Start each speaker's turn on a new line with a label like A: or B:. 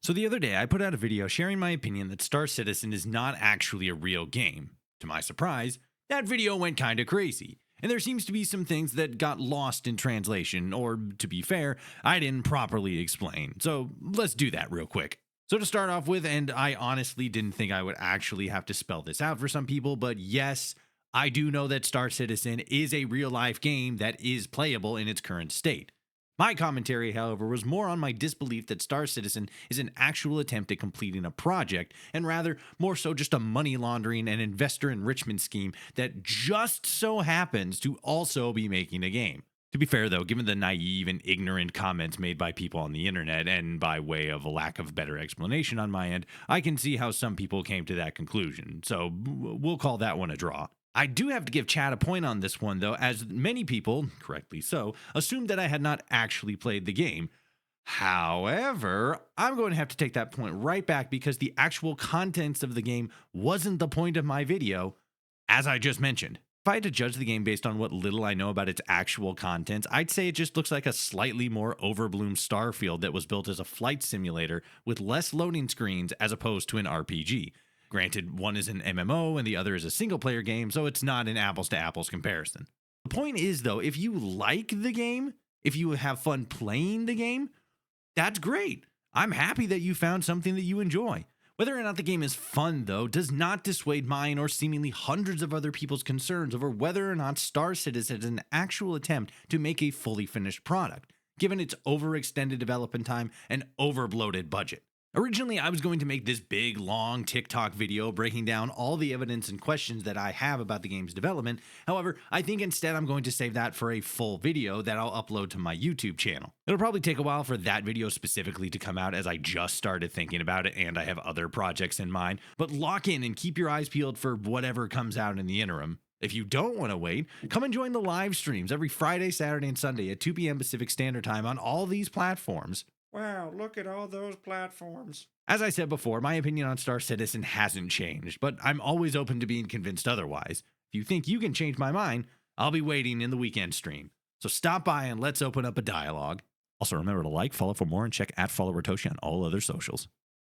A: So the other day, I put out a video sharing my opinion that Star Citizen is not actually a real game. To my surprise, that video went kinda crazy. And there seems to be some things that got lost in translation, or to be fair, I didn't properly explain. So let's do that real quick. So to start off with, and I honestly didn't think I would actually have to spell this out for some people, but yes, I do know that Star Citizen is a real life game that is playable in its current state. My commentary, however, was more on my disbelief that Star Citizen is an actual attempt at completing a project, and rather more so just a money laundering and investor enrichment scheme that just so happens to also be making a game. To be fair, though, given the naive and ignorant comments made by people on the internet, and by way of a lack of better explanation on my end, I can see how some people came to that conclusion, so we'll call that one a draw. I do have to give Chad a point on this one, though, as many people, correctly so, assumed that I had not actually played the game. However, I'm going to have to take that point right back because the actual contents of the game wasn't the point of my video, as I just mentioned. If I had to judge the game based on what little I know about its actual contents, I'd say it just looks like a slightly more overbloomed Starfield that was built as a flight simulator with less loading screens as opposed to an RPG. Granted, one is an MMO and the other is a single player game, so it's not an apples to apples comparison. The point is, though, if you like the game, if you have fun playing the game, that's great. I'm happy that you found something that you enjoy. Whether or not the game is fun, though, does not dissuade mine or seemingly hundreds of other people's concerns over whether or not Star Citizen is an actual attempt to make a fully finished product, given its overextended development time and overbloated budget. Originally, I was going to make this big, long TikTok video breaking down all the evidence and questions that I have about the game's development. However, I think instead I'm going to save that for a full video that I'll upload to my YouTube channel. It'll probably take a while for that video specifically to come out as I just started thinking about it and I have other projects in mind, but lock in and keep your eyes peeled for whatever comes out in the interim. If you don't want to wait, come and join the live streams every Friday, Saturday, and Sunday at 2 p.m. Pacific Standard Time on all these platforms.
B: Wow, look at all those platforms.
A: As I said before, my opinion on Star Citizen hasn't changed, but I'm always open to being convinced otherwise. If you think you can change my mind, I'll be waiting in the weekend stream. So stop by and let's open up a dialogue. Also, remember to like, follow for more, and check @FollowRotoshi on all other socials.